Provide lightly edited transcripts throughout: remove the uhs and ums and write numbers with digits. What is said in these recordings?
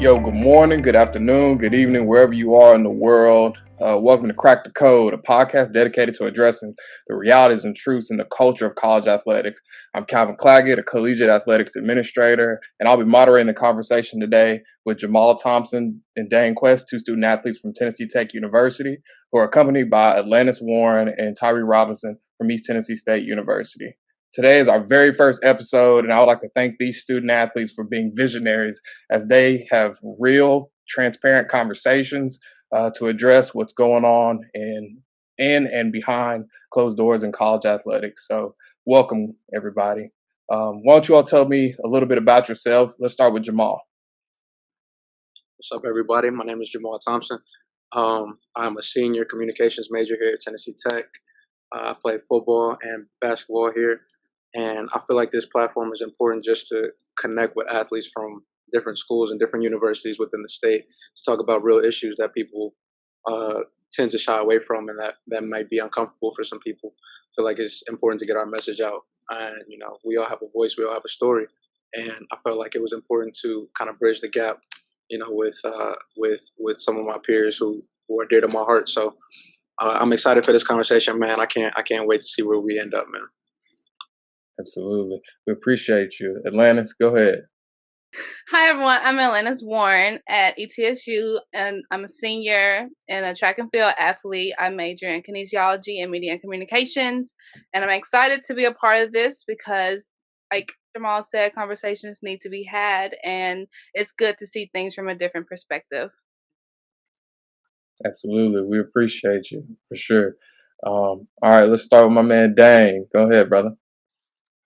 Yo, good morning, good afternoon, good evening, wherever you are in the world. Welcome to Crack the Code, a podcast dedicated to addressing the realities and truths in the culture of college athletics. I'm Calvin Claggett, a collegiate athletics administrator, and I'll be moderating the conversation today with Jamal Thompson and Dane Quest, two student athletes from Tennessee Tech University, who are accompanied by Atlantis Warren and Tyree Robinson from East Tennessee State University. Today is our very first episode, and I would like to thank these student athletes for being visionaries as they have real, transparent conversations to address what's going on in and behind closed doors in college athletics. So welcome, everybody. Why don't you all tell me a little bit about yourself? Let's start with Jamal. What's up, everybody? My name is Jamal Thompson. I'm a senior communications major here at Tennessee Tech. I play football and basketball here. And I feel like this platform is important just to connect with athletes from different schools and different universities within the state to talk about real issues that people tend to shy away from and that might be uncomfortable for some people. I feel like it's important to get our message out. And, we all have a voice, we all have a story. And I felt like it was important to kind of bridge the gap, with some of my peers who are dear to my heart. So I'm excited for this conversation, man. I can't wait to see where we end up, man. Absolutely. We appreciate you. Atlantis, go ahead. Hi, everyone. I'm Atlantis Warren at ETSU, and I'm a senior and a track and field athlete. I major in kinesiology and media and communications, and I'm excited to be a part of this because, like Jamal said, conversations need to be had, and it's good to see things from a different perspective. Absolutely. We appreciate you, for sure. All right, let's start with my man, Dane. Go ahead, brother.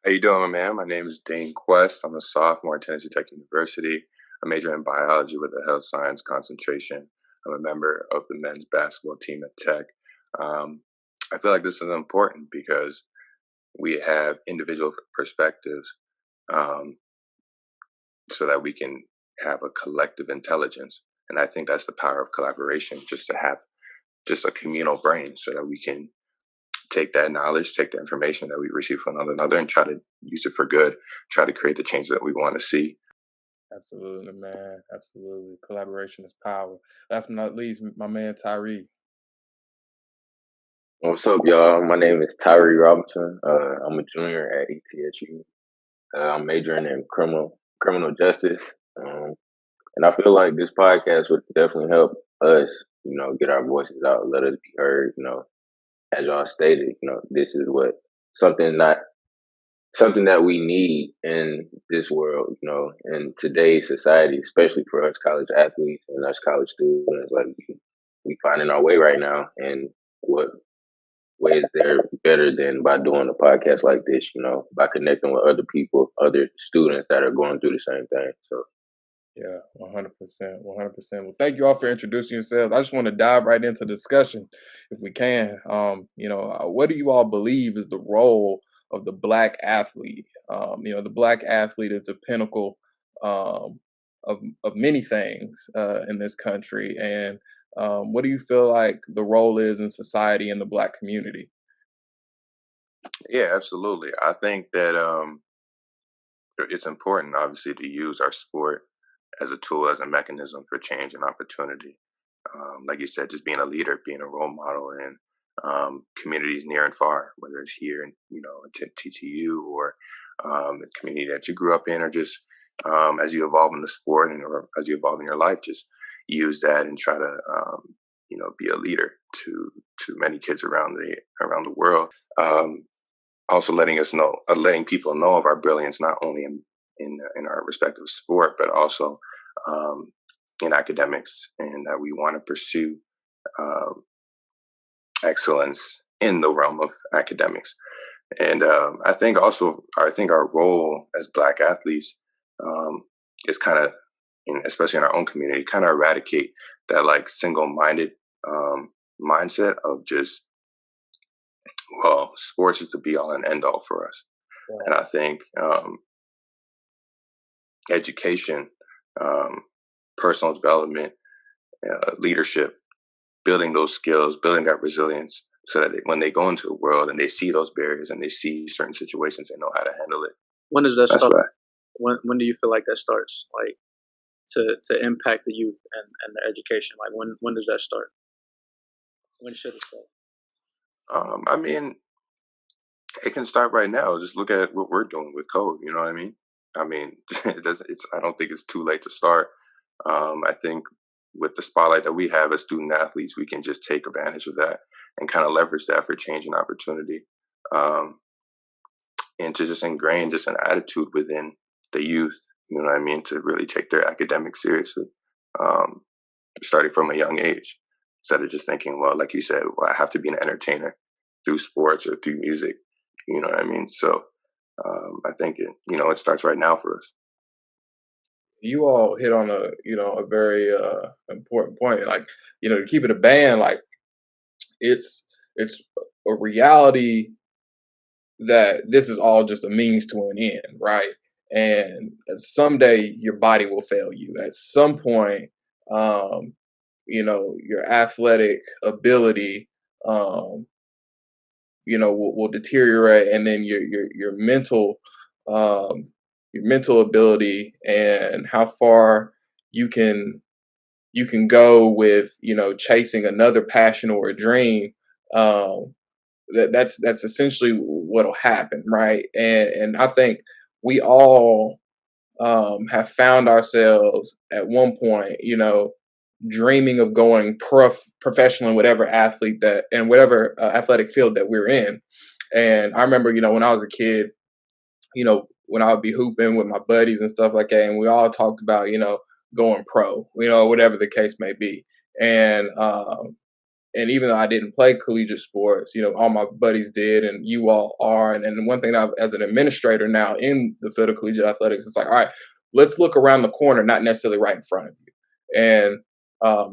How you doing, my man? My name is Dane Quest. I'm a sophomore at Tennessee Tech University. I major in biology with a health science concentration. I'm a member of the men's basketball team at Tech. I feel like this is important because we have individual perspectives so that we can have a collective intelligence. And I think that's the power of collaboration, just to have just a communal brain so that we can take that knowledge, take the information that we receive from one another and try to use it for good, try to create the change that we want to see. Absolutely, man. Absolutely. Collaboration is power. Last but not least, my man, Tyree. What's up, y'all? My name is Tyree Robinson. I'm a junior at ETSU. I'm majoring in criminal justice. And I feel like this podcast would definitely help us, get our voices out, let us be heard, as y'all stated, this is something that we need in this world, in today's society, especially for us college athletes and us college students. Like we finding our way right now, and what way is there better than by doing a podcast like this? By connecting with other people, other students that are going through the same thing. So. Yeah, 100%, 100%. Well, thank you all for introducing yourselves. I just want to dive right into discussion, if we can. What do you all believe is the role of the Black athlete? The Black athlete is the pinnacle of many things in this country. And what do you feel like the role is in society and the Black community? Yeah, absolutely. I think that it's important, obviously, to use our sport as a tool, as a mechanism for change and opportunity. Like you said, just being a leader, being a role model in communities near and far, whether it's here, at TTU or the community that you grew up in, or just as you evolve in the sport or as you evolve in your life, just use that and try to, be a leader to many kids around the world. Also letting people know of our brilliance, not only in our respective sport, but also in academics, and that we want to pursue excellence in the realm of academics. And I think our role as Black athletes is kind of, especially in our own community, kind of eradicate that like single-minded mindset of just, well, sports is the be-all and end-all for us. Yeah. And I think education, personal development, leadership, building those skills, building that resilience, so that when they go into the world and they see those barriers and they see certain situations, they know how to handle it. When does that start? When do you feel like that starts? Like to impact the youth and their education? Like when does that start? When should it start? I mean, it can start right now. Just look at what we're doing with code. You know what I mean? I mean, it doesn't. I don't think it's too late to start. I think with the spotlight that we have as student athletes, we can just take advantage of that and kind of leverage that for change and opportunity, and to just ingrain just an attitude within the youth. You know what I mean? To really take their academics seriously, starting from a young age, instead of just thinking, well, like you said, well, I have to be an entertainer through sports or through music. You know what I mean? So I think it starts right now for us. You all hit on a very important point. Like, to keep it a band, like it's a reality that this is all just a means to an end, right? And someday your body will fail you. At some point, your athletic ability, will deteriorate, and then your mental ability and how far you can go with chasing another passion or a dream. That's essentially what'll happen, right? And I think we all have found ourselves at one point, dreaming of going professional in whatever whatever athletic field that we're in. And I remember, when I was a kid, when I would be hooping with my buddies and stuff like that, and we all talked about, going pro, whatever the case may be. And even though I didn't play collegiate sports, all my buddies did, and you all are. And one thing as an administrator now in the field of collegiate athletics, it's like, all right, let's look around the corner, not necessarily right in front of you. And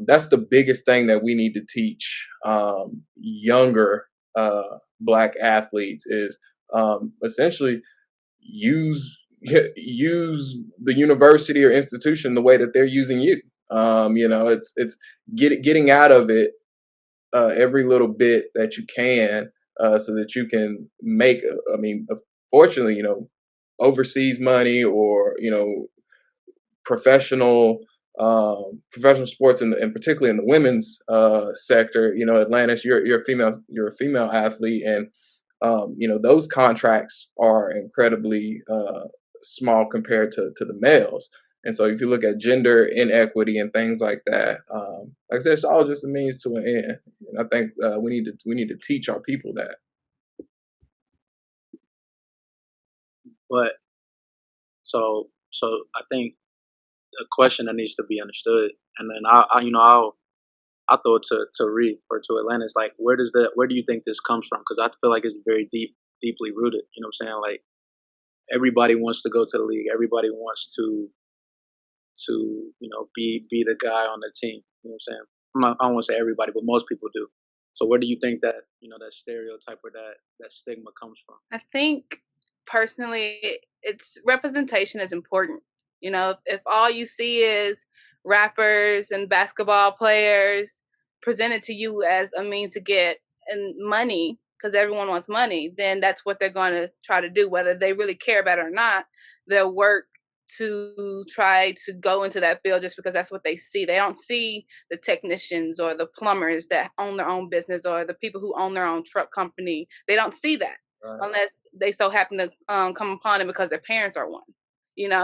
that's the biggest thing that we need to teach younger Black athletes is essentially use the university or institution the way that they're using you. It's getting out of it every little bit that you can, so that you can make, fortunately, overseas money, or, professional sports, and particularly in the women's sector. Atlantis, you're a female athlete, and those contracts are incredibly small compared to the males. And so if you look at gender inequity and things like that, like I said, it's all just a means to an end. And I think we need to teach our people that. But so I think a question that needs to be understood, and then I'll throw it to Reed or to Atlanta. Is like, where do you think this comes from? Because I feel like it's very deeply rooted. You know what I'm saying? Like, everybody wants to go to the league. Everybody wants to be the guy on the team. You know what I'm saying? I don't want to say everybody, but most people do. So where do you think that that stereotype or that stigma comes from? I think personally, it's representation is important. If all you see is rappers and basketball players presented to you as a means to get money, because everyone wants money, then that's what they're going to try to do, whether they really care about it or not. They'll work to try to go into that field just because that's what they see. They don't see the technicians or the plumbers that own their own business, or the people who own their own truck company. They don't see that, right, unless they so happen to come upon it because their parents are one.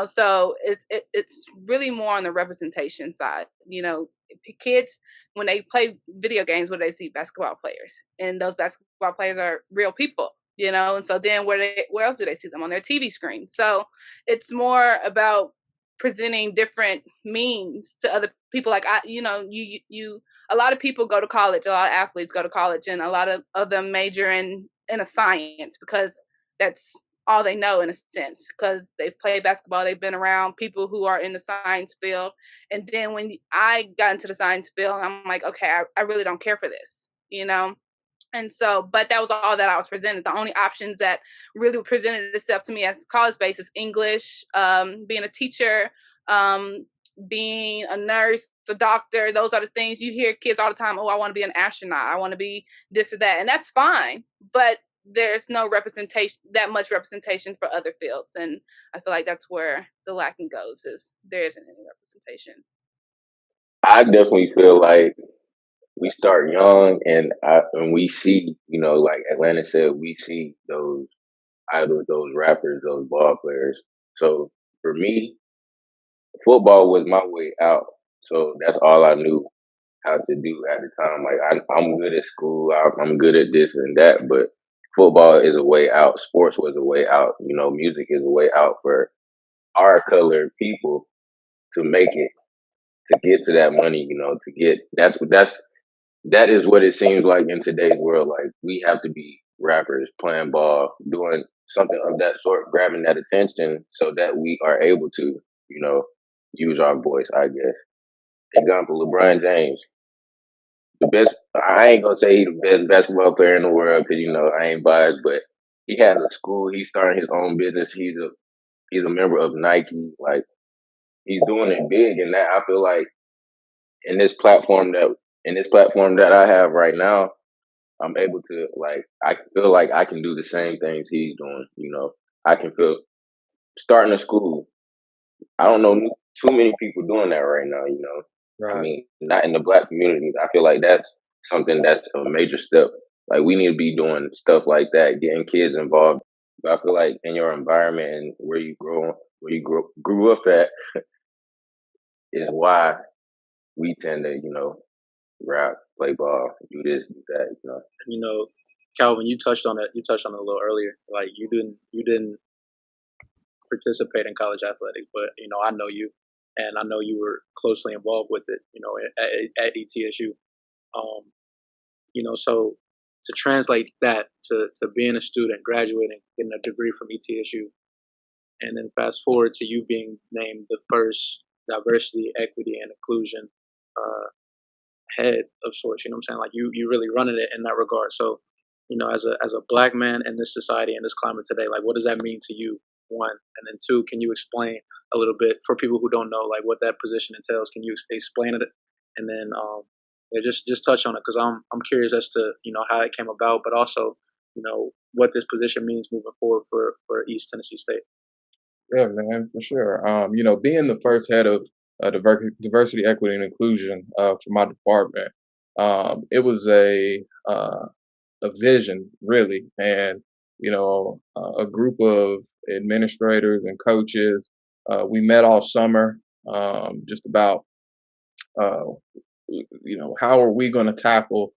So it's really more on the representation side. Kids, when they play video games, what do they see? Basketball players, and those basketball players are real people. And so then where else do they see them? On their TV screen. So it's more about presenting different means to other people. Like a lot of people go to college, a lot of athletes go to college, and a lot of them major in a science because that's all they know, in a sense, because they've played basketball, they've been around people who are in the science field. And then when I got into the science field, I'm like, okay, I really don't care for this, And so, but that was all that I was presented. The only options that really presented itself to me as college based is English, being a teacher, being a nurse, a doctor. Those are the things you hear kids all the time. Oh, I want to be an astronaut. I want to be this or that. And that's fine. But there's no representation, that much representation for other fields, and I feel like that's where the lacking goes, is there isn't any representation. I definitely feel like we start young, and we see, like Atlanta said, we see those idols, those rappers, those ball players. So for me, football was my way out. So that's all I knew how to do at the time. Like I'm good at school, I'm good at this and that, but football is a way out. Sports was a way out. Music is a way out for our colored people to make it, to get to that money. To get that is what it seems like in today's world. Like we have to be rappers, playing ball, doing something of that sort, grabbing that attention so that we are able to, use our voice, I guess. Example, LeBron James, the best. I ain't gonna say he's the best basketball player in the world because I ain't biased, but he has a school. He's starting his own business. He's a member of Nike. Like he's doing it big, and that I feel like in this platform that I have right now, I'm able to I feel like I can do the same things he's doing. I can feel starting a school. I don't know too many people doing that right now. I Right. mean, not in the Black community. I feel like that's something that's a major step. Like we need to be doing stuff like that, getting kids involved. But I feel like in your environment and grew up at is why we tend to, rap, play ball, do this, do that. Calvin, you touched on it. You touched on it a little earlier. Like you didn't participate in college athletics, but I know you, and I know you were closely involved with it. At ETSU. So to translate that to being a student, graduating, getting a degree from ETSU, and then fast forward to you being named the first diversity, equity, and inclusion head of sorts. You know what I'm saying? Like you really running it in that regard. So, as a black man in this society, in this climate today, like what does that mean to you? One, and then two, can you explain a little bit for people who don't know like what that position entails? Can you explain it? And then yeah, just touch on it because I'm curious as to how it came about, but also what this position means moving forward for East Tennessee State. Yeah, man, for sure. Being the first head of diversity, equity, and inclusion for my department, it was a vision, really, and a group of administrators and coaches. We met all summer, just about uh, how are we going to tackle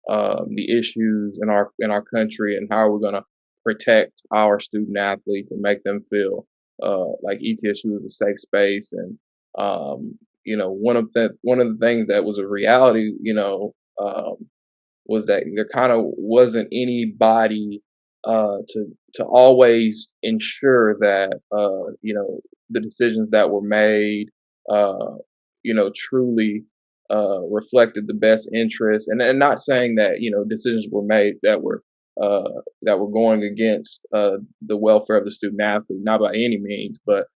the issues in our country, and how are we going to protect our student athletes and make them feel like ETSU is a safe space. And one of the things that was a reality, was that there kind of wasn't anybody to always ensure that the decisions that were made truly reflected the best interest, and not saying that decisions were made that were going against the welfare of the student athlete, not by any means, but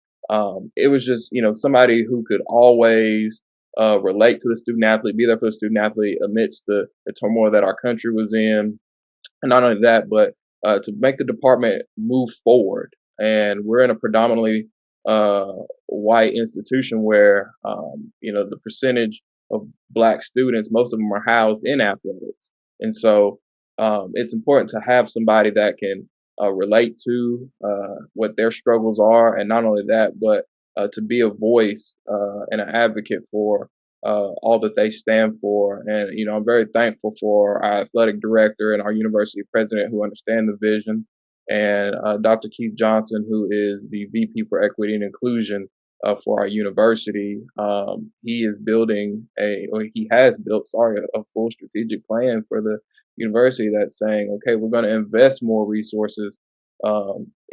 it was just somebody who could always relate to the student athlete, be there for the student athlete amidst the turmoil that our country was in, and not only that, but to make the department move forward. And we're in a predominantly white institution where the percentage of black students, most of them are housed in athletics, and so it's important to have somebody that can relate to what their struggles are, and not only that, but to be a voice and an advocate for all that they stand for. And I'm very thankful for our athletic director and our university president who understand the vision, and Dr. Keith Johnson, who is the VP for Equity and Inclusion for our university. He is building he has built, a full strategic plan for the university that's saying, okay, we're going to invest more resources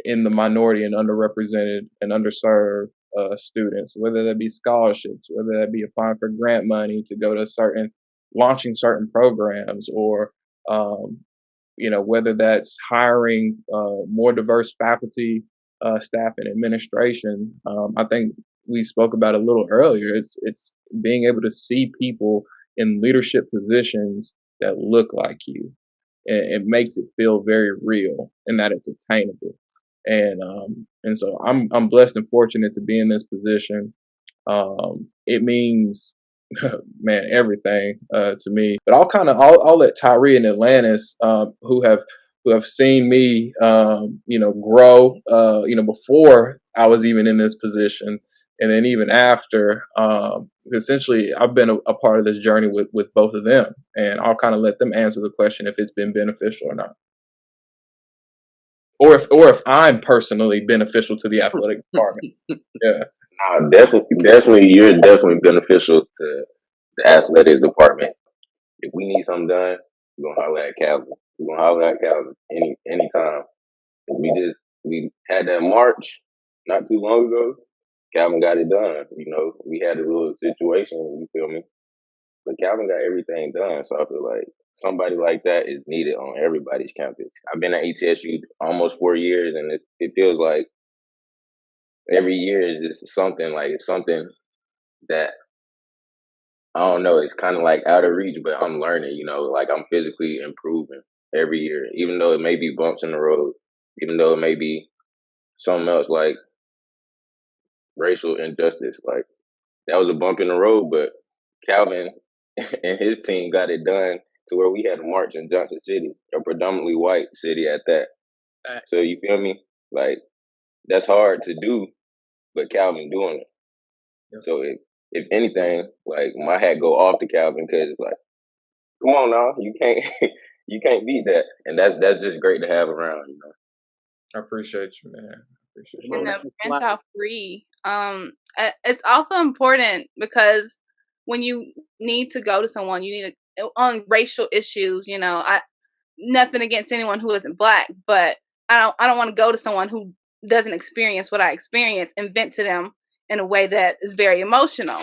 in the minority and underrepresented and underserved students, whether that be scholarships, whether that be applying for grant money to go to launching certain programs, or whether that's hiring more diverse faculty, staff, and administration. I think we spoke about a little earlier. It's being able to see people in leadership positions that look like you. it makes it feel very real and that it's attainable. And so I'm blessed and fortunate to be in this position. It means, man, everything to me. But I'll let Tyree and Atlantis, who have seen me, grow, before I was even in this position, and then even after. Essentially, I've been a part of this journey with both of them, and I'll kind of let them answer the question if it's been beneficial or not, or if I'm personally beneficial to the athletic department. Yeah. Definitely, you're definitely beneficial to the athletic department. If we need something done, we're gonna holler at Calvin. We're gonna holler at Calvin anytime. We had that march not too long ago. Calvin got it done. We had a little situation. You feel me? But Calvin got everything done. So I feel like somebody like that is needed on everybody's campus. I've been at ETSU almost 4 years, and it feels like every year is just something like it's something that I don't know. It's kind of like out of reach, but I'm learning. Like I'm physically improving every year, even though it may be bumps in the road, even though it may be something else like racial injustice. Like that was a bump in the road, but Calvin and his team got it done to where we had a march in Johnson City, a predominantly white city at that. So you feel me? Like that's hard to do, but Calvin doing it. Yeah. So if anything, like my hat go off to Calvin because like, come on now, you can't you can't beat that, and that's just great to have around. I appreciate you, man. And the branch out free. It's also important because when you need to go to someone, you need to on racial issues. Nothing against anyone who isn't Black, but I don't want to go to someone who doesn't experience what I experience and vent to them in a way that is very emotional.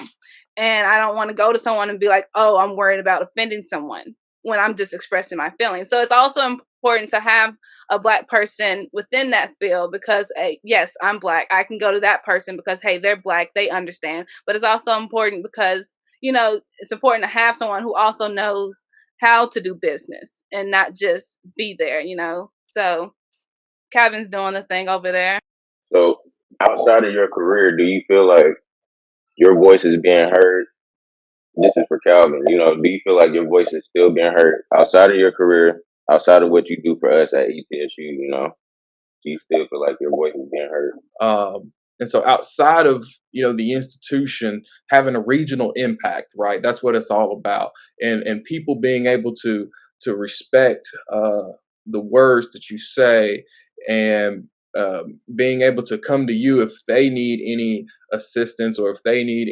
And I don't want to go to someone and be like, oh, I'm worried about offending someone when I'm just expressing my feelings. So it's also important to have a Black person within that field because, yes, I'm Black. I can go to that person because, hey, they're Black. They understand. But it's also important because, it's important to have someone who also knows how to do business and not just be there, So Kevin's doing the thing over there. So outside of your career, do you feel like your voice is being heard? This is for Calvin. Do you feel like your voice is still being heard outside of your career, outside of what you do for us at ETSU? Do you still feel like your voice is being heard? And so outside of, the institution having a regional impact, right? That's what it's all about. And people being able to respect the words that you say and being able to come to you if they need any assistance or if they need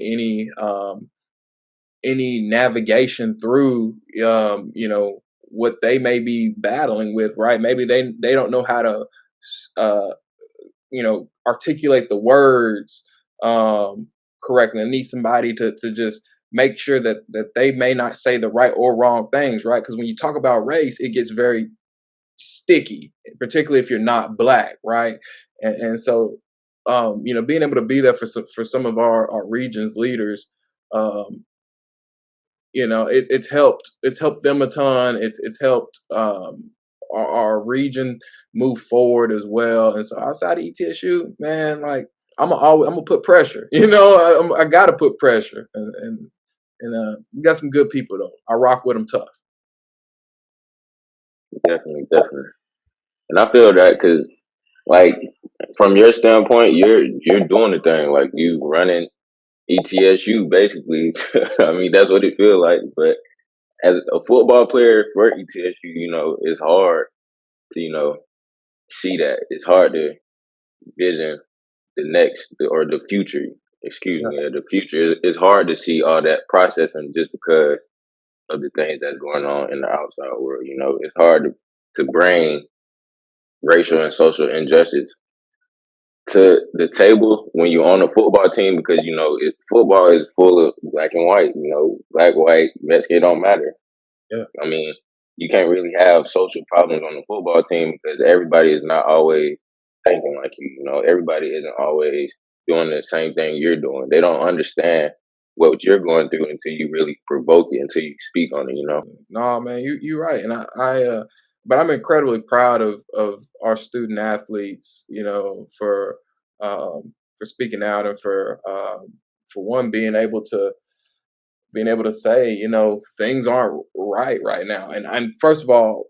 any navigation through, what they may be battling with, right? Maybe they don't know how to, articulate the words correctly. They need somebody to just make sure that they may not say the right or wrong things, right? Because when you talk about race, it gets very sticky, particularly if you're not Black, right? And so, being able to be there for some of our region's leaders, it's helped them a ton. It's helped our region move forward as well. And so outside of ETSU, man, like I'm gonna put pressure. I gotta put pressure, and we got some good people though. I rock with them tough. Definitely. And I feel that because, like, from your standpoint, you're doing the thing. Like you running ETSU basically. I mean, that's what it feels like. But as a football player for ETSU, it's hard to see that. It's hard to vision the future. Excuse me, the future. It's hard to see all that processing just because of the things that's going on in the outside world. It's hard to bring racial and social injustice to the table when you're on a football team because football is full of black and white. Black, white, Mexican don't matter. Yeah. I mean, you can't really have social problems on the football team because everybody is not always thinking like you. Everybody isn't always doing the same thing you're doing. They don't understand what you're going through until you really provoke it, until you speak on it. No, man, you're right, and but I'm incredibly proud of our student athletes, for speaking out and for one being able to say, things aren't right now. And first of all,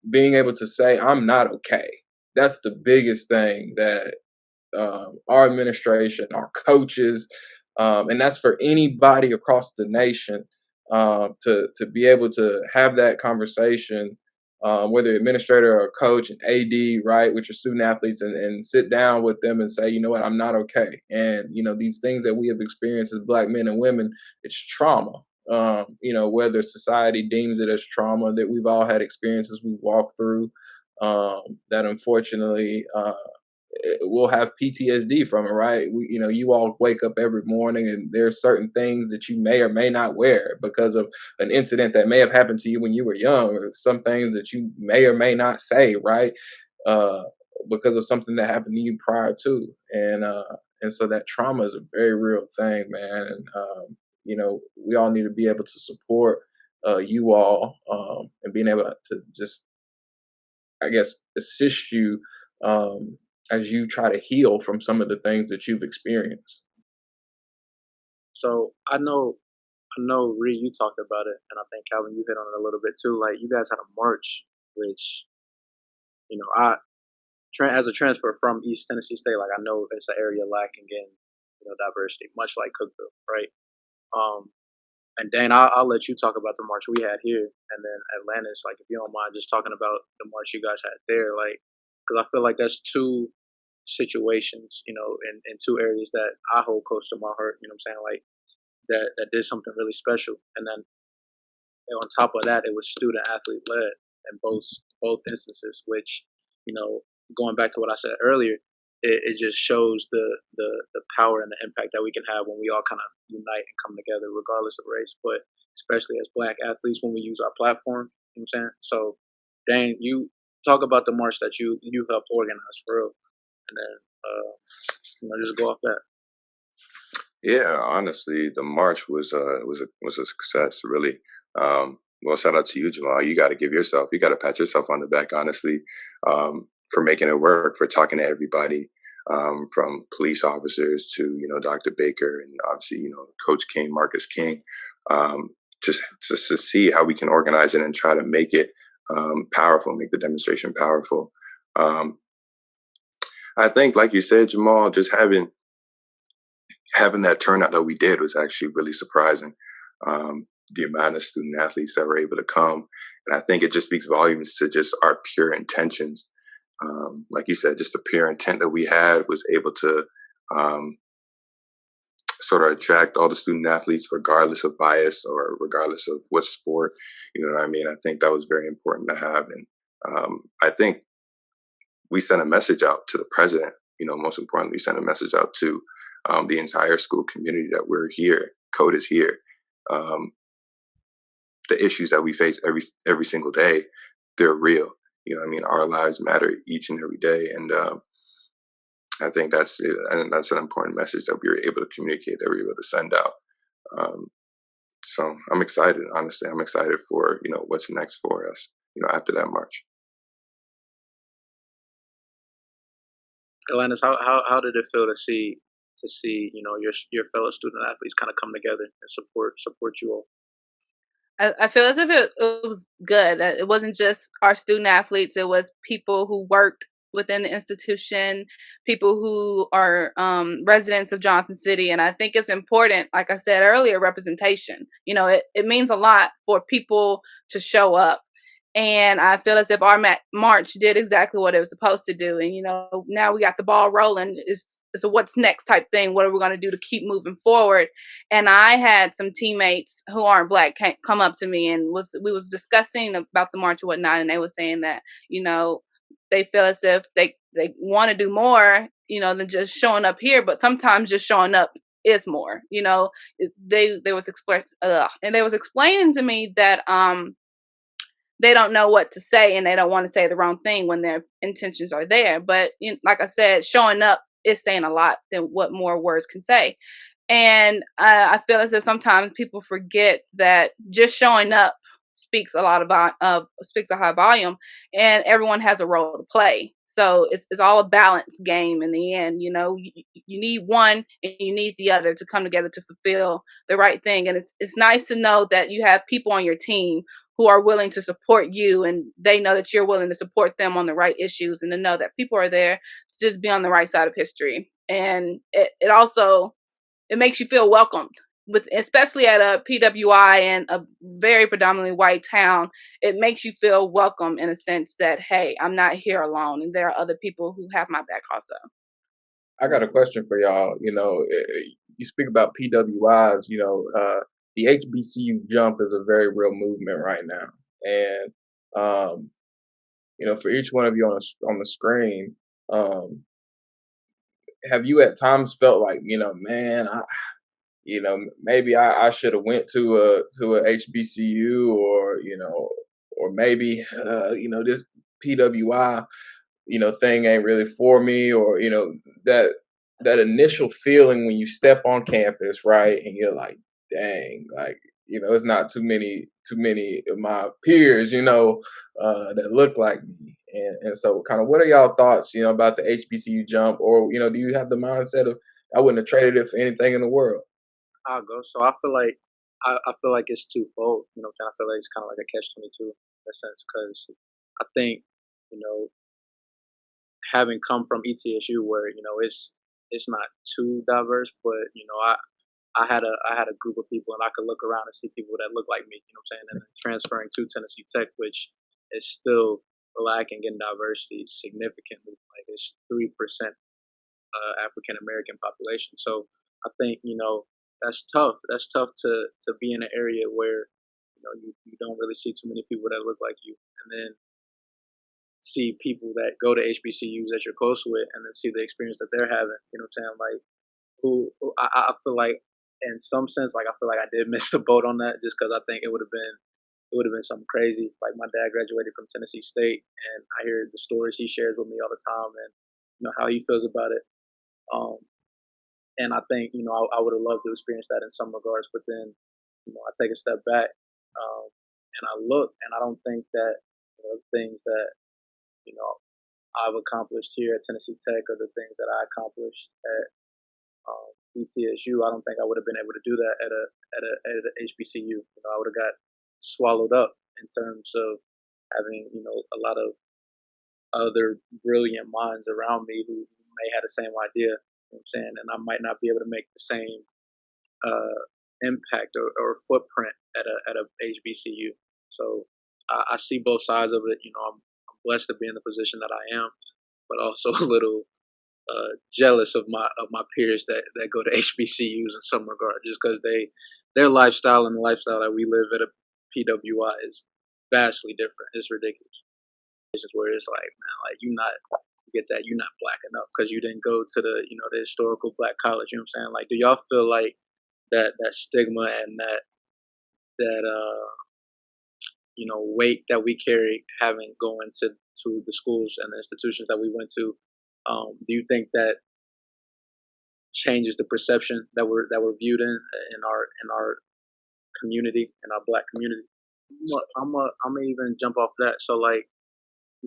being able to say I'm not okay. That's the biggest thing that our administration, our coaches, and that's for anybody across the nation, to be able to have that conversation, whether administrator or coach and AD, right, with your student athletes, and sit down with them and say, you know what, I'm not okay. And, these things that we have experienced as Black men and women, it's trauma. Whether society deems it as trauma, that we've all had experiences we walked through, that unfortunately, we'll have PTSD from it, right? You all wake up every morning and there's certain things that you may or may not wear because of an incident that may have happened to you when you were young, or some things that you may or may not say, right? Because of something that happened to you prior to. And so that trauma is a very real thing, man. And, we all need to be able to support you all, and being able to just, I guess, assist you, as you try to heal from some of the things that you've experienced. So I know, Ree, you talked about it, and I think Calvin, you hit on it a little bit too. Like, you guys had a march, which, as a transfer from East Tennessee State, like, I know it's an area lacking in, diversity, much like Cookville, right? And Dane, I'll let you talk about the march we had here, and then Atlantis, like, if you don't mind just talking about the march you guys had there, like, because I feel like that's two situations, in two areas that I hold close to my heart, you know what I'm saying, like, that did something really special. And then on top of that, it was student athlete led in both instances, which, going back to what I said earlier, it just shows the power and the impact that we can have when we all kind of unite and come together, regardless of race, but especially as Black athletes when we use our platform. You know what I'm saying? So, Dane, you talk about the march that you helped organize for real, and then just go off that. Yeah, honestly, the march was a success, really. Well, shout out to you, Jamal. You got to pat yourself on the back, honestly, for making it work, for talking to everybody, from police officers to, Dr. Baker, and obviously, Coach King, Marcus King, just to see how we can organize it and try to make it powerful, make the demonstration powerful. I think, like you said, Jamal, just having that turnout that we did was actually really surprising. The amount of student athletes that were able to come. And I think it just speaks volumes to just our pure intentions. Like you said, just the pure intent that we had was able to sort of attract all the student athletes, regardless of bias or regardless of what sport, you know what I mean? I think that was very important to have. And I think we sent a message out to the president, most importantly, we sent a message out to the entire school community that we're here, Code is here. The issues that we face every single day, they're real. Our lives matter each and every day. And I think that's an important message that we were able to communicate, that we were able to send out. So I'm excited, honestly. I'm excited for, what's next for us, after that march. Atlantis, how did it feel to see your fellow student athletes kind of come together and support you all? I feel as if it was good. It wasn't just our student athletes. It was people who worked within the institution, people who are residents of Johnson City. And I think it's important, like I said earlier, representation. It means a lot for people to show up. And I feel as if our march did exactly what it was supposed to do. And, now we got the ball rolling. It's a what's next type thing. What are we going to do to keep moving forward? And I had some teammates who aren't Black come up to me and we was discussing about the march and whatnot. And they were saying that, they feel as if they want to do more, than just showing up here. But sometimes just showing up is more, they was explaining to me that, they don't know what to say and they don't want to say the wrong thing when their intentions are there. But like I said, showing up is saying a lot than what more words can say. And I feel as if sometimes people forget that just showing up speaks a lot about speaks a high volume, and everyone has a role to play. So it's all a balance game in the end. You need one and you need the other to come together to fulfill the right thing. And it's nice to know that you have people on your team who are willing to support you, and they know that you're willing to support them on the right issues, and to know that people are there to just be on the right side of history. And it also, it makes you feel welcomed, with especially at a PWI and a very predominantly white town. It makes you feel welcome in a sense that, hey, I'm not here alone, and there are other people who have my back also. I got a question for y'all. You speak about PWIs. The HBCU jump is a very real movement right now, and for each one of you on the screen, have you at times felt like, man, maybe I should have went to a HBCU, or maybe this PWI thing ain't really for me, or that initial feeling when you step on campus, right, and you're like, dang, like, it's not too many of my peers, that look like me. And so kind of, what are y'all thoughts, about the HBCU jump? Or, do you have the mindset of, I wouldn't have traded it for anything in the world? I'll go. So I feel like I feel like it's twofold. I feel like it's kind of like a catch-22 in a sense, because I think having come from ETSU, where it's not too diverse, but I had a group of people, and I could look around and see people that look like me. What I'm saying, and then transferring to Tennessee Tech, which is still lacking in diversity significantly. Like, it's 3% African American population. So I think that's tough. That's tough to be in an area where you don't really see too many people that look like you, and then see people that go to HBCUs that you're close with, and then see the experience that they're having. What I'm saying? Like, I feel like, in some sense, like, I feel like I did miss the boat on that, just because I think it would have been something crazy. Like, my dad graduated from Tennessee State, and I hear the stories he shares with me all the time, and how he feels about it. And I think I would have loved to experience that in some regards, but then I take a step back, and I look, and I don't think that things that I've accomplished here at Tennessee Tech, or the things that I accomplished at ETSU, I don't think I would have been able to do that at a HBCU. I would have got swallowed up in terms of having a lot of other brilliant minds around me who may have the same idea. What I'm saying, and I might not be able to make the same impact or footprint at a HBCU. So I see both sides of it. I'm blessed to be in the position that I am, but also a little jealous of my peers that go to HBCUs in some regard, just because their lifestyle and the lifestyle that we live at a PWI is vastly different. It's ridiculous. It's just where it's like, man, like, you're not black enough because you didn't go to the the historical black college. You know what I'm saying? Like, do y'all feel like that stigma and that weight that we carry, having going to the schools and the institutions that we went to, do you think that changes the perception that we're viewed in our community, in our black community? I'm gonna even jump off that. So, like,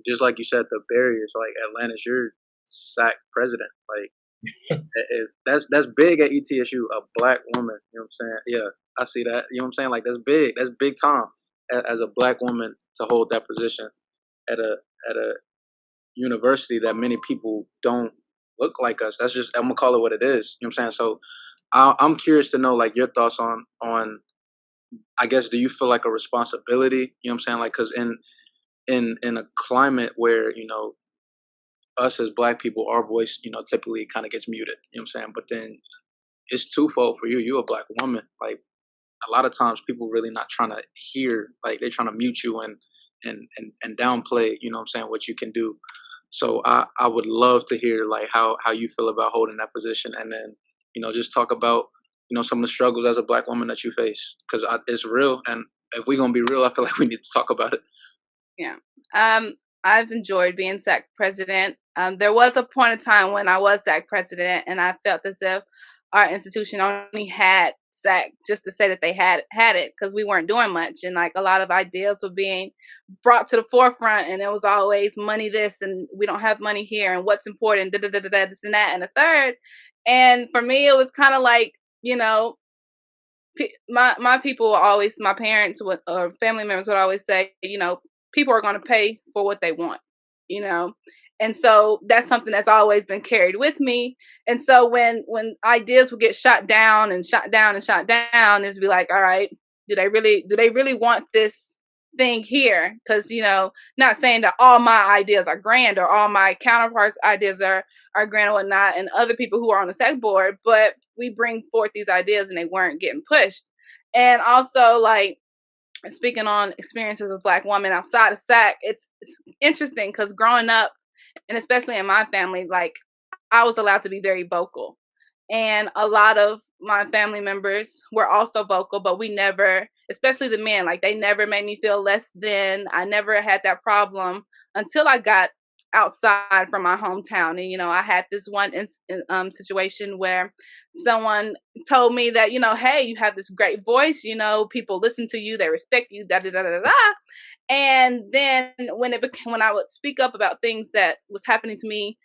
just like you said, the barriers, like, Atlanta's your SAC president. Like, that's big at ETSU, a black woman. You know what I'm saying? Yeah, I see that. You know what I'm saying? Like, that's big. That's big time as a black woman to hold that position at a university that many people don't look like us. That's just, I'm gonna call it what it is. You know what I'm saying? So I'm curious to know, like, your thoughts on I guess, do you feel like a responsibility? You know what I'm saying? Like, because in a climate where us as black people, our voice typically kind of gets muted. You know what I'm saying? But then it's twofold for you. You're a black woman. Like, a lot of times people really not trying to hear. Like, they're trying to mute you and downplay. You know what I'm saying? What you can do. So I would love to hear, like, how you feel about holding that position, and then just talk about some of the struggles as a black woman that you face, because it's real. And if we're gonna be real, I feel like we need to talk about it. Yeah. I've enjoyed being SAC president. There was a point of time when I was SAC president, and I felt as if our institution only had SAC just to say that they had it, because we weren't doing much, and like a lot of ideas were being brought to the forefront, and it was always money this, and we don't have money here, and what's important, da da da da, this and that and the third. And for me, it was kind of like, you know, my people will always, my parents would, or family members would always say, you know, people are going to pay for what they want, you know. And so that's something that's always been carried with me. And so when ideas would get shot down and shot down and shot down, is be like, all right, do they really want this thing here? Because, you know, not saying that all my ideas are grand or all my counterparts ideas are grand or whatnot, and other people who are on the SAC board, but we bring forth these ideas and they weren't getting pushed. And also, like, speaking on experiences of Black women outside of SAC, it's interesting because growing up, and especially in my family, like, I was allowed to be very vocal. And a lot of my family members were also vocal, but we never, especially the men, like, they never made me feel less than. I never had that problem until I got outside from my hometown. And, you know, I had this one situation where someone told me that, you know, hey, you have this great voice, you know, people listen to you, they respect you, da da da da da. And then when I would speak up about things that was happening to me,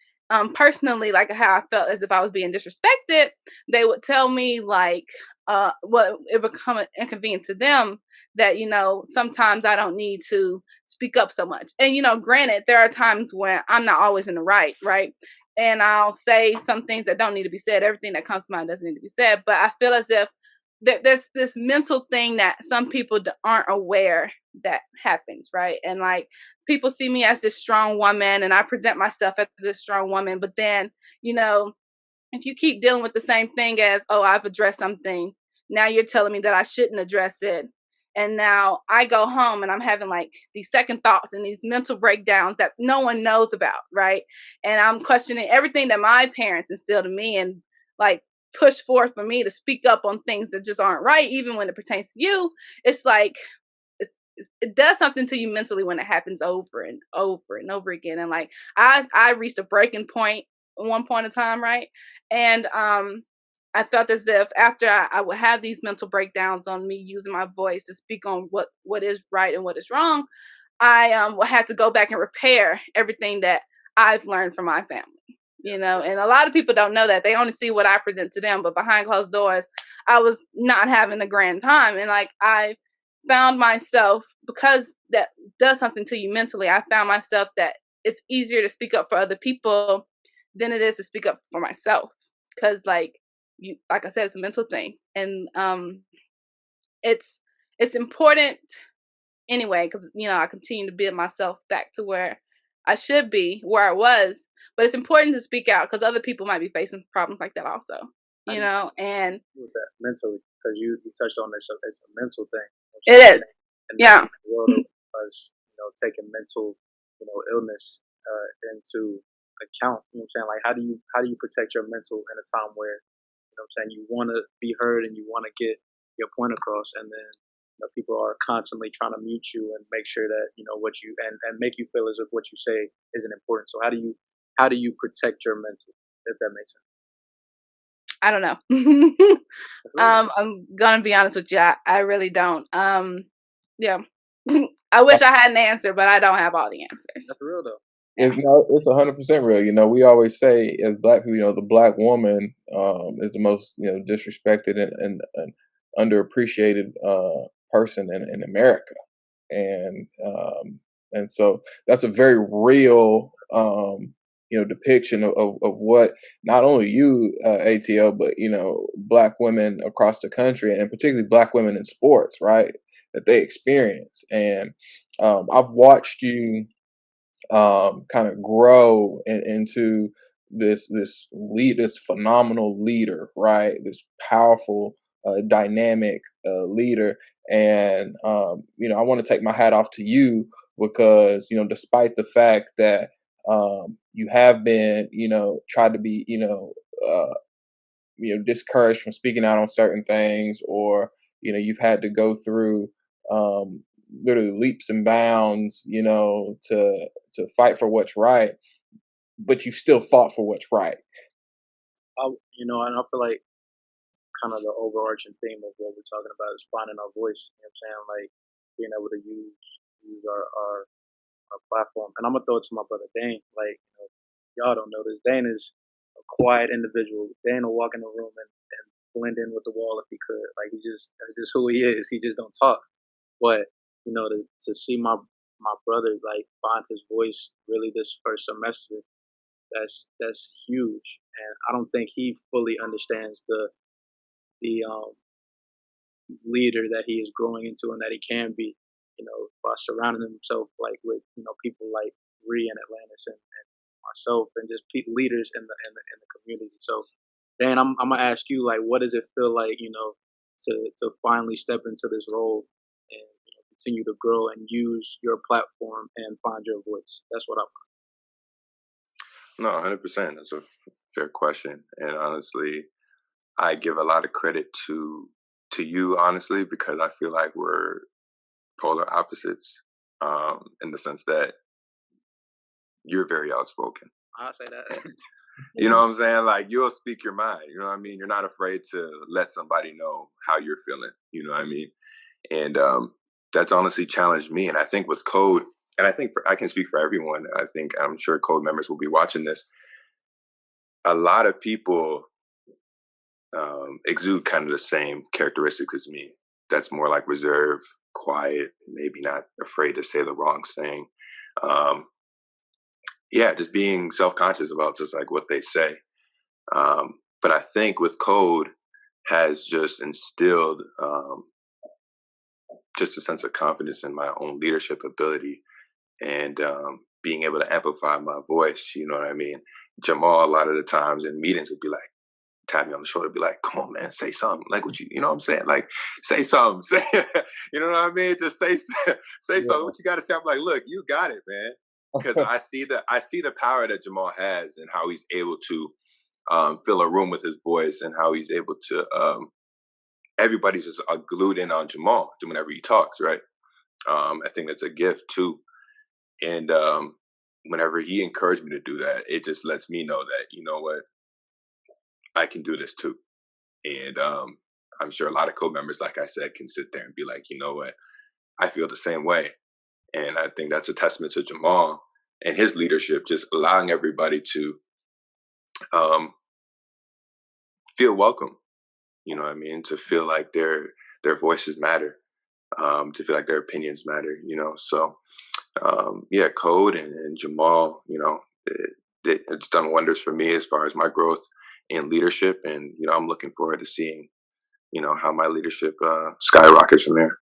personally, like how I felt as if I was being disrespected, they would tell me like, what it become an inconvenience to them, that, you know, sometimes I don't need to speak up so much. And, you know, granted, there are times when I'm not always in the right, and I'll say some things that don't need to be said. Everything that comes to mind doesn't need to be said. But I feel as if there's this mental thing that some people aren't aware that happens, right? And like, people see me as this strong woman, and I present myself as this strong woman, but then, you know, if you keep dealing with the same thing as, oh, I've addressed something, now you're telling me that I shouldn't address it. And now I go home and I'm having like these second thoughts and these mental breakdowns that no one knows about, right? And I'm questioning everything that my parents instilled in me, and like push forth for me to speak up on things that just aren't right, even when it pertains to you. It's like, it does something to you mentally when it happens over and over and over again. And like, I reached a breaking point at one point in time, right? And I felt as if after I would have these mental breakdowns on me using my voice to speak on what is right and what is wrong, I would have to go back and repair everything that I've learned from my family. You know, and a lot of people don't know that. They only see what I present to them, but behind closed doors, I was not having a grand time. And like, I found myself, because that does something to you mentally, I found myself that it's easier to speak up for other people than it is to speak up for myself. Because like, you, like I said, it's a mental thing. And it's important anyway, because, you know, I continue to build myself back to where I should be, where I was. But it's important to speak out because other people might be facing problems like that also, you know. And with that mentally, because you touched on this, it's a mental thing. it is, And yeah. in the world of us, you know, taking mental, you know, illness into account. You know what I'm saying? Like, how do you protect your mental in a time where, you know what I'm saying, you want to be heard and you want to get your point across, and then, you know, people are constantly trying to mute you and make sure that, you know, what you and make you feel as if what you say isn't important. So how do you protect your mental, if that makes sense? I don't know. I'm gonna be honest with you. I really don't. Yeah. I wish I had an answer, but I don't have all the answers. That's real though. It's 100% real. You know, we always say as Black people, you know, the Black woman is the most, you know, disrespected and underappreciated person in America, and so that's a very real you know, depiction of what not only you ATL, but, you know, Black women across the country, and particularly Black women in sports, right, that they experience. And I've watched you kind of grow into this phenomenal leader, right? This powerful, dynamic leader. And you know, I want to take my hat off to you because, you know, despite the fact that you have been, you know, tried to be, discouraged from speaking out on certain things, or, you know, you've had to go through um, literally leaps and bounds, you know, to fight for what's right, but you still fought for what's right. You know, and I feel like kind of the overarching theme of what we're talking about is finding our voice. You know what I'm saying? Like being able to use our platform. And I'm gonna throw it to my brother Dane. Like, y'all don't know this. Dane is a quiet individual. Dane will walk in the room and blend in with the wall if he could. Like that's just who he is. He just don't talk. But to see my brother like find his voice really this first semester, that's huge. And I don't think he fully understands the leader that he is growing into and that he can be, by surrounding himself like with, people like Ree and Atlantis and myself and just leaders in the community. So Dan, I'm gonna ask you, like, what does it feel like, to finally step into this role and continue to grow and use your platform and find your voice? That's what I'm. No, 100%. That's a fair question, and honestly, I give a lot of credit to you, honestly, because I feel like we're polar opposites, in the sense that you're very outspoken. I'll say that. You know what I'm saying? Like, you'll speak your mind. You know what I mean? You're not afraid to let somebody know how you're feeling. You know what I mean? And that's honestly challenged me. And I think with Code, and I think I can speak for everyone. I'm sure Code members will be watching this. A lot of people exude kind of the same characteristics as me. That's more like reserved, quiet, maybe not afraid to say the wrong thing. Just being self-conscious about just like what they say. But I think with Code has just instilled just a sense of confidence in my own leadership ability and being able to amplify my voice. You know what I mean? Jamal, a lot of the times in meetings, would be like, tap me on the shoulder, be like, come on, man, say something. Like, you know what I'm saying? Like, say something. You know what I mean? Just say something. What you got to say? I'm like, look, you got it, man. Because I see the power that Jamal has and how he's able to fill a room with his voice and how he's able to, everybody's just glued in on Jamal whenever he talks, right? I think that's a gift too. And whenever he encouraged me to do that, it just lets me know that, you know what, I can do this too. And I'm sure a lot of co-members, like I said, can sit there and be like, you know what, I feel the same way. And I think that's a testament to Jamal and his leadership, just allowing everybody to feel welcome. You know what I mean? To feel like their voices matter, to feel like their opinions matter, So, Code and Jamal, it's done wonders for me as far as my growth in leadership. And, I'm looking forward to seeing, how my leadership skyrockets from there.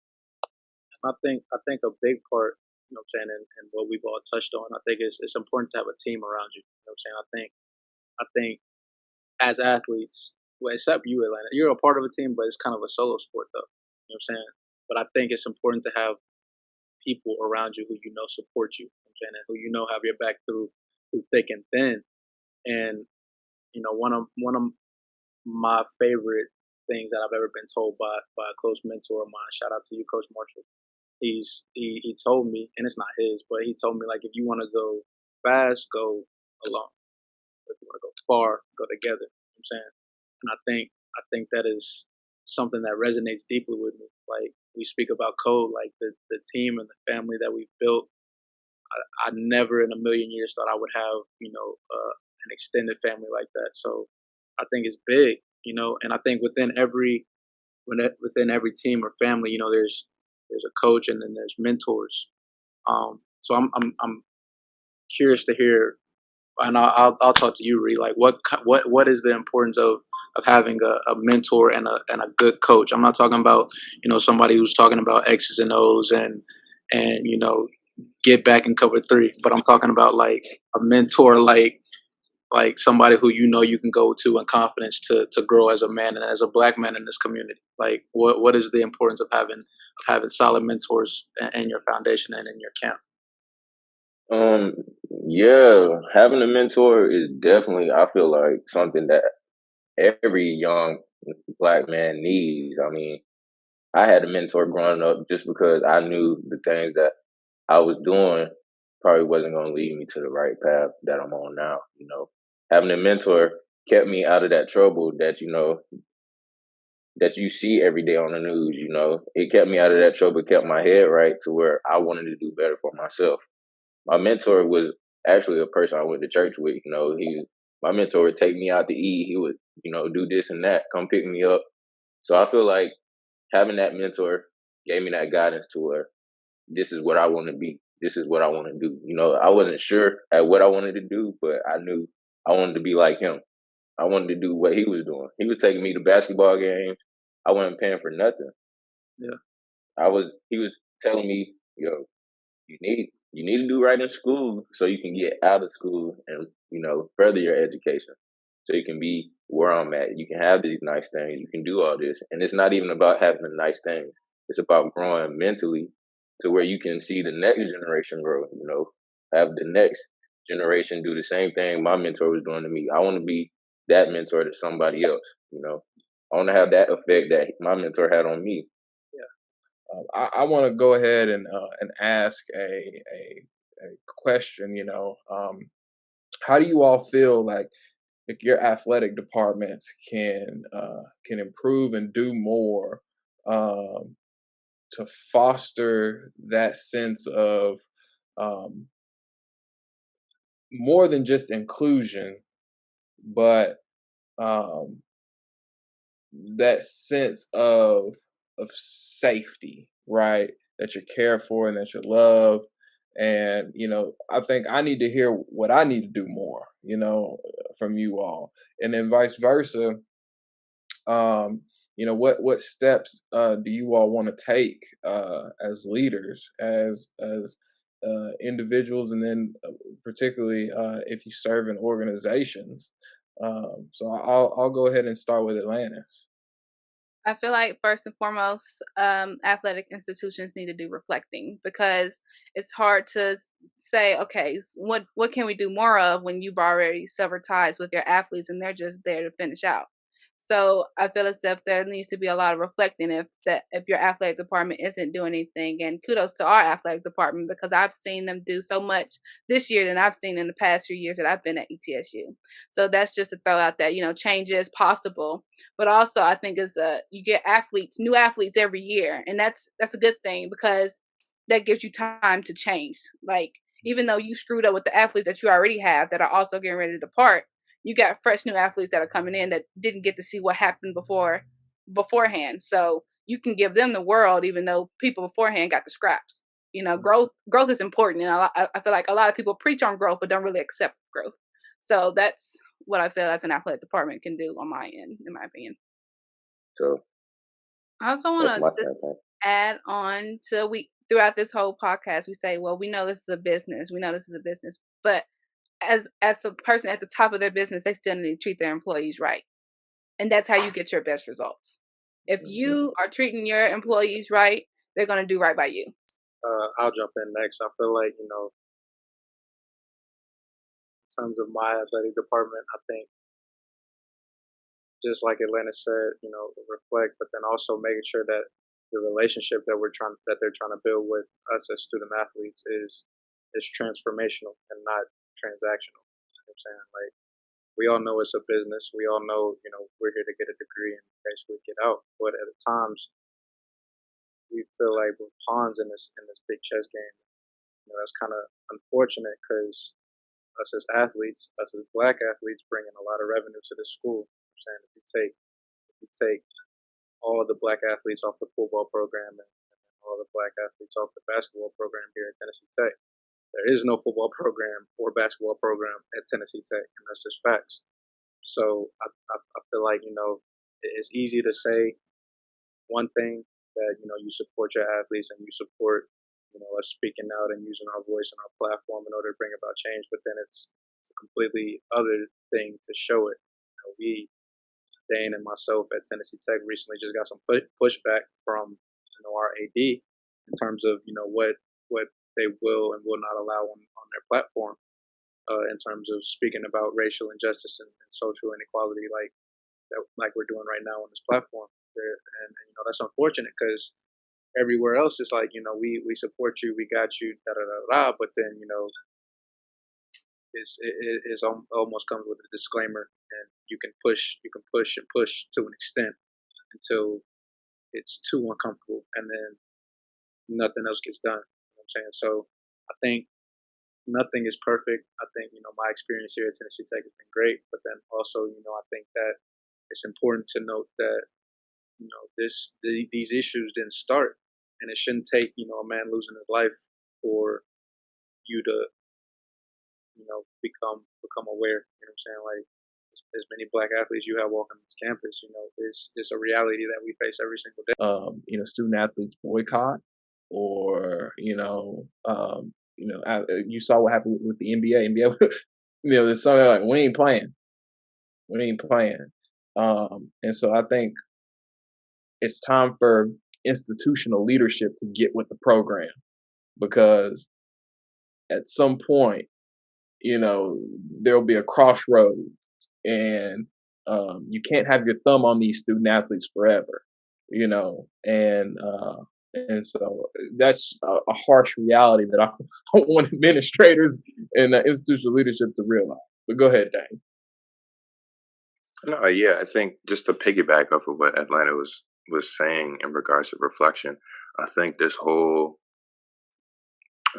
I think a big part, what I'm saying, and what we've all touched on, I think it's important to have a team around you. You know what I'm saying? I think as athletes, well, except you, Atlanta, you're a part of a team, but it's kind of a solo sport, though. You know what I'm saying? But I think it's important to have people around you who support you. You know what I'm saying, and who have your back through thick and thin. And one of my favorite things that I've ever been told by a close mentor of mine. Shout out to you, Coach Marshall. He told me, and it's not his, but he told me, like, if you want to go fast, go alone. If you want to go far, go together. You know what I'm saying? And I think that is something that resonates deeply with me. Like, we speak about Code, like the team and the family that we've built. I never in a million years thought I would have, an extended family like that. So I think it's big, and I think within every team or family, there's a coach and then there's mentors. So I'm curious to hear, and I'll talk to you, Ree. Like, what is the importance of having a mentor and a good coach? I'm not talking about somebody who's talking about X's and O's and get back and cover three, but I'm talking about like a mentor, like somebody who you can go to in confidence to grow as a man and as a Black man in this community. Like, what is the importance of having solid mentors in your foundation and in your camp? Having a mentor is definitely, I feel like, something that every young Black man needs. I mean, I had a mentor growing up just because I knew the things that I was doing probably wasn't going to lead me to the right path that I'm on now. Having a mentor kept me out of that trouble that, that you see every day on the news. You know, it kept me out of that trouble, kept my head right to where I wanted to do better for myself. My mentor was actually a person I went to church with. You know, my mentor would take me out to eat. He would, you know, do this and that, come pick me up. So I feel like having that mentor gave me that guidance to where this is what I want to be. This is what I want to do. You know, I wasn't sure at what I wanted to do, but I knew I wanted to be like him. I wanted to do what he was doing. He was taking me to basketball games. I wasn't paying for nothing. Yeah. He was telling me, yo, you need to do right in school so you can get out of school and, you know, further your education. So you can be where I'm at. You can have these nice things. You can do all this. And it's not even about having the nice things. It's about growing mentally to where you can see the next generation grow, you know, have the next generation do the same thing my mentor was doing to me. I want to be that mentor to somebody else, you know. I want to have that effect that my mentor had on me. I want to go ahead and ask a question. You know, how do you all feel like your athletic departments can improve and do more to foster that sense of more than just inclusion, but um, that sense of safety, right? That you're cared for and that you're loved. And you know, I think I need to hear what I need to do more, you know, from you all, and then vice versa. You know, what steps do you all want to take as leaders, as individuals, and then particularly if you serve in organizations. So I'll go ahead and start with Atlanta. I feel like first and foremost, athletic institutions need to do reflecting, because it's hard to say, okay, what can we do more of when you've already severed ties with your athletes and they're just there to finish out. So I feel as if there needs to be a lot of reflecting if your athletic department isn't doing anything. And kudos to our athletic department, because I've seen them do so much this year than I've seen in the past few years that I've been at ETSU. So that's just to throw out that, you know, change is possible, but also I think is you get new athletes every year, and that's a good thing, because that gives you time to change. Like, even though you screwed up with the athletes that you already have that are also getting ready to depart, you got fresh new athletes that are coming in that didn't get to see what happened beforehand. So you can give them the world, even though people beforehand got the scraps. You know, growth is important, and I feel like a lot of people preach on growth but don't really accept growth. So that's what I feel as an athletic department can do on my end, in my opinion. So I also that's want my to just standpoint. add on to, we throughout this whole podcast we say, well, we know this is a business, but as a person at the top of their business, they still need to treat their employees right, and that's how you get your best results. If you are treating your employees right, they're going to do right by you. I'll jump in next. I feel like, you know, in terms of my athletic department, I think just like Atlanta said, you know, reflect, but then also making sure that the relationship that they're trying to build with us as student athletes is transformational and not transactional. You know what I'm saying? Like, we all know it's a business. We all know, you know, we're here to get a degree and basically get out. But at times we feel like we're pawns in this big chess game. You know, that's kind of unfortunate, because us as athletes, us as black athletes, bring in a lot of revenue to the school. You know what I'm saying, if you take all the black athletes off the football program and all the black athletes off the basketball program here at Tennessee Tech, there is no football program or basketball program at Tennessee Tech, and that's just facts. So I feel like, you know, it's easy to say one thing, that, you know, you support your athletes and you support, you know, us speaking out and using our voice and our platform in order to bring about change, but then it's a completely other thing to show it. You know, Dane and myself at Tennessee Tech recently just got some pushback from, you know, our AD in terms of, you know, what they will and will not allow on their platform, in terms of speaking about racial injustice and social inequality, like we're doing right now on this platform. And you know, that's unfortunate, because everywhere else is like, you know, we support you, we got you, da da da da. But then, you know, it's almost comes with a disclaimer, and you can push and push to an extent, until it's too uncomfortable, and then nothing else gets done. You know what I'm saying? So I think nothing is perfect. I think, my experience here at Tennessee Tech has been great, but then also, I think that it's important to note that, these issues didn't start, and it shouldn't take, a man losing his life for you to, become aware. You know what I'm saying? Like, as many black athletes you have walking this campus, it's a reality that we face every single day. Student athletes boycott, or you saw what happened with the NBA. NBA, there's something like we ain't playing, and so I think it's time for institutional leadership to get with the program, because at some point, there'll be a crossroads, and you can't have your thumb on these student athletes forever, and so that's a harsh reality that I want administrators and institutional leadership to realize. But go ahead, Dane. No, yeah, I think just to piggyback off of what Atlanta was saying in regards to reflection, I think this whole,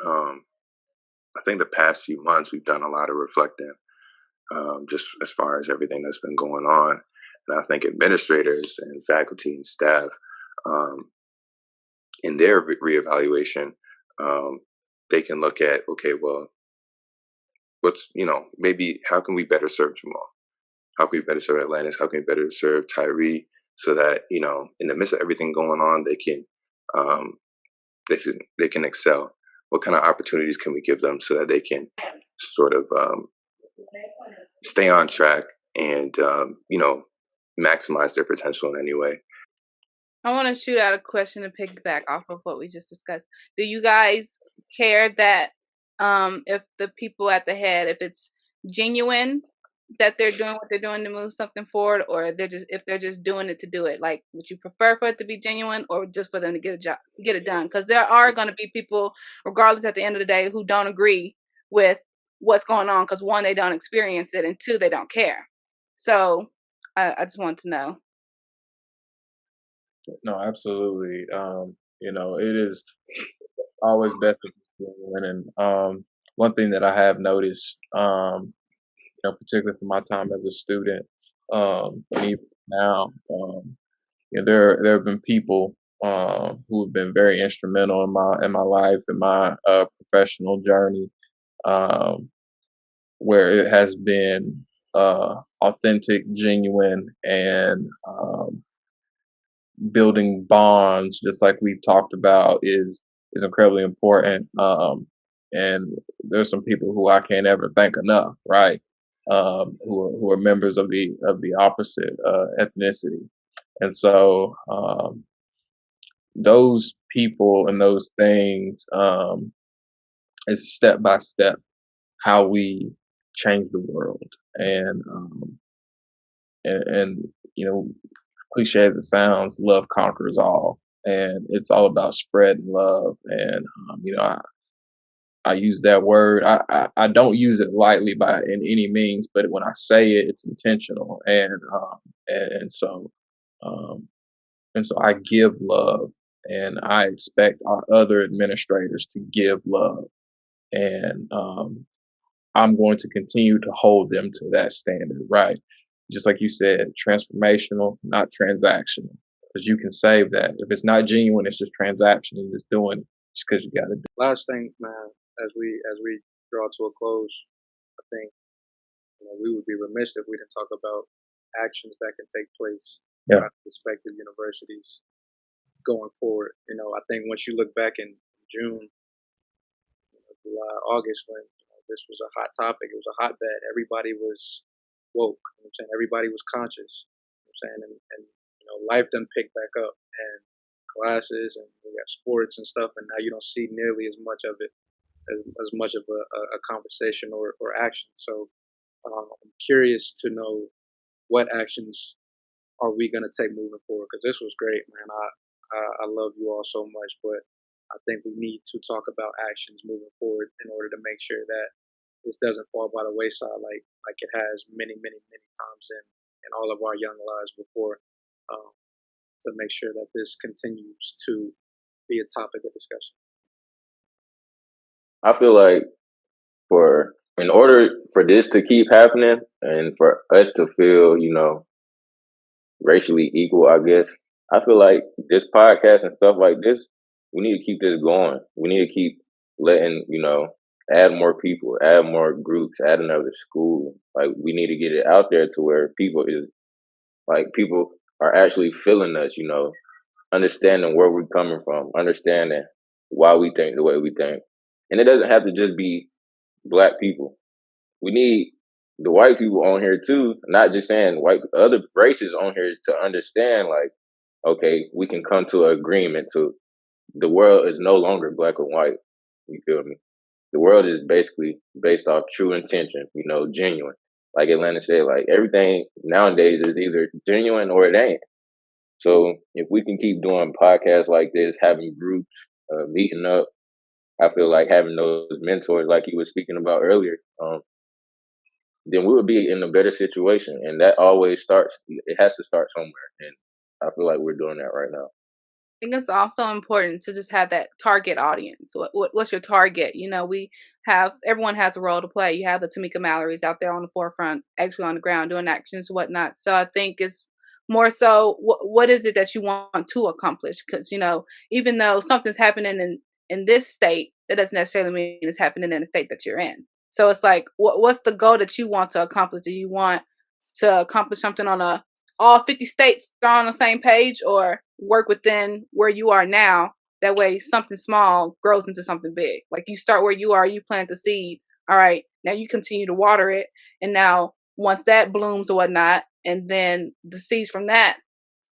I think the past few months we've done a lot of reflecting, just as far as everything that's been going on, and I think administrators and faculty and staff, in their reevaluation, they can look at, okay, well, what's, maybe how can we better serve Jamal? How can we better serve Atlantis? How can we better serve Tyree, so that, in the midst of everything going on, they can excel? What kind of opportunities can we give them so that they can sort of stay on track and maximize their potential in any way? I want to shoot out a question to piggyback off of what we just discussed. Do you guys care that if the people at the head, if it's genuine that they're doing what they're doing to move something forward, or if they're just doing it to do it? Like, would you prefer for it to be genuine, or just for them to get it done? Because there are going to be people, regardless, at the end of the day, who don't agree with what's going on, because one, they don't experience it, and two, they don't care. So I just want to know. No, absolutely. It is always best to be winning. One thing that I have noticed, particularly from my time as a student, and even now, there have been people who have been very instrumental in my life, in my professional journey, where it has been authentic, genuine, and building bonds, just like we've talked about, is incredibly important. And there's some people who I can't ever thank enough, right? Who are members of the opposite ethnicity, and so those people and those things is step by step how we change the world, and cliche as it sounds, love conquers all, and it's all about spreading love. And I use that word. I don't use it lightly in any means, but when I say it, it's intentional, and so I give love, and I expect our other administrators to give love, and I'm going to continue to hold them to that standard, right? Just like you said, transformational, not transactional, because you can save that. If it's not genuine, it's just transaction. You're just doing it just because you got to do it. Last thing, man, as we draw to a close, I think we would be remiss if we didn't talk about actions that can take place at respective universities going forward. I think once you look back in June, July, August, when this was a hot topic, it was a hotbed. Everybody was woke. You know what I'm saying? Everybody was conscious. You know what I'm saying? And life done picked back up, and classes, and we got sports and stuff, and now you don't see nearly as much of it, as much of a conversation or action. So I'm curious to know what actions are we going to take moving forward, because this was great, man. I love you all so much, but I think we need to talk about actions moving forward in order to make sure that this doesn't fall by the wayside like it has many, many, many times in all of our young lives before. to make sure that this continues to be a topic of discussion? I feel like in order for this to keep happening and for us to feel, racially equal, I guess, I feel like this podcast and stuff like this, we need to keep this going. We need to keep letting, add more people, add more groups, add another school. Like we need to get it out there to where people are actually feeling us, understanding where we're coming from, understanding why we think the way we think. And it doesn't have to just be black people. We need the white people on here too, not just saying white, other races on here to understand, like, okay, we can come to an agreement to the world is no longer black and white. You feel me? The world is basically based off true intention, genuine. Like Atlanta said, like everything nowadays is either genuine or it ain't. So if we can keep doing podcasts like this, having groups, meeting up, I feel like having those mentors, like you were speaking about earlier, then we would be in a better situation. And that always starts, it has to start somewhere. And I feel like we're doing that right now. I think it's also important to just have that target audience. What's your target? Everyone has a role to play. You have the Tamika Mallory's out there on the forefront, actually on the ground doing actions, whatnot. So I think it's more so what is it that you want to accomplish? Because even though something's happening in this state, that doesn't necessarily mean it's happening in the state that you're in. So it's like, what's the goal that you want to accomplish? Do you want to accomplish something on all 50 states are on the same page, or work within where you are now? That way something small grows into something big. Like you start where you are, you plant the seed. All right, now you continue to water it. And now once that blooms or whatnot, and then the seeds from that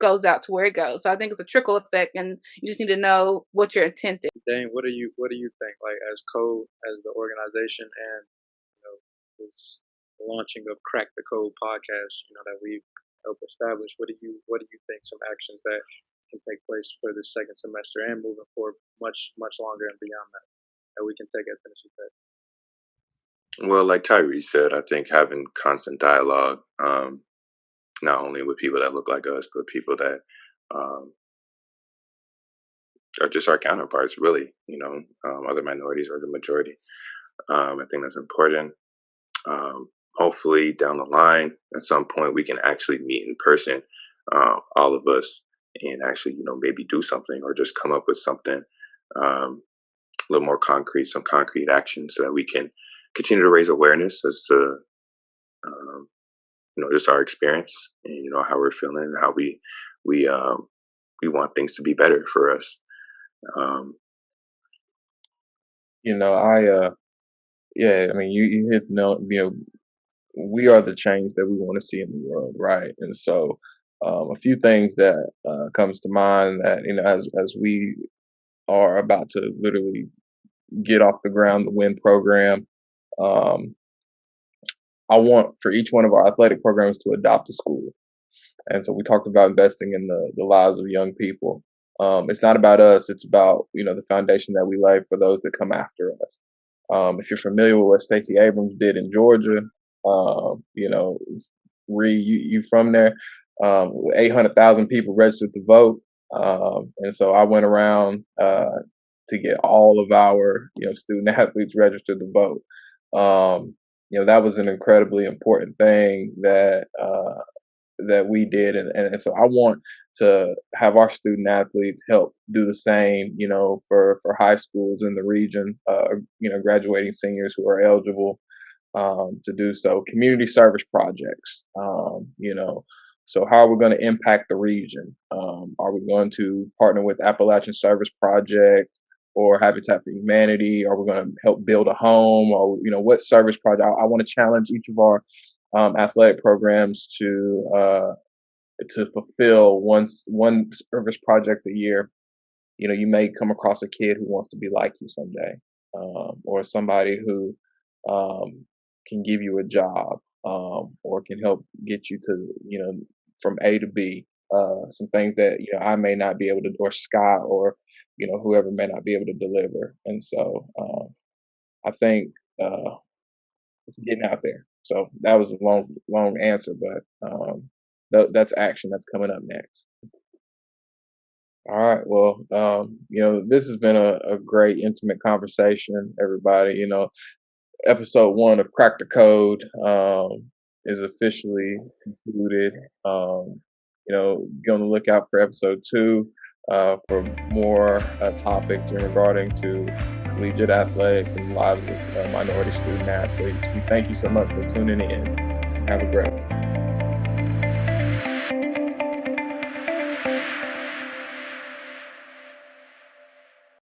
goes out to where it goes. So I think it's a trickle effect, and you just need to know what your intent is. Dane, what do you think? Like as Code, as the organization, and this launching of Crack the Code podcast, that we've helped establish. What do you think? Some actions that can take place for this second semester and moving forward, much longer and beyond that we can take at Tennessee Tech. Well, like Tyree said, I think having constant dialogue, not only with people that look like us, but people that are just our counterparts, really, other minorities or the majority. I think that's important. Hopefully down the line, at some point, we can actually meet in person, all of us, and actually, maybe do something or just come up with something a little more concrete, some concrete action so that we can continue to raise awareness as to, just our experience and, how we're feeling and how we want things to be better for us. You hit we are the change that we want to see in the world, right? And so, a few things that comes to mind that as we are about to literally get off the ground, the WIN program. I want for each one of our athletic programs to adopt a school. And so we talked about investing in the lives of young people. It's not about us. It's about, the foundation that we lay for those that come after us. If you're familiar with what Stacey Abrams did in Georgia, you from there, 800,000 people registered to vote. And so I went around to get all of our, student athletes registered to vote. That was an incredibly important thing that we did. And so I want to have our student athletes help do the same, for high schools in the region, graduating seniors who are eligible to do so. Community service projects, so how are we going to impact the region? Are we going to partner with Appalachian Service Project or Habitat for Humanity? Are we going to help build a home? Or, what service project? I want to challenge each of our athletic programs to fulfill one service project a year. You may come across a kid who wants to be like you someday, or somebody who can give you a job, or can help get you to, from A to B. Some things that, I may not be able to, or Scott, or, whoever may not be able to deliver. And so I think it's getting out there. So that was a long answer, but that's action that's coming up next. All right. Well, this has been a great, intimate conversation, everybody. Episode 1 of Crack the Code is officially concluded. Be on the lookout for episode 2 for more topics regarding to collegiate athletics and lives of minority student athletes. We thank you so much for tuning in. Have a great one.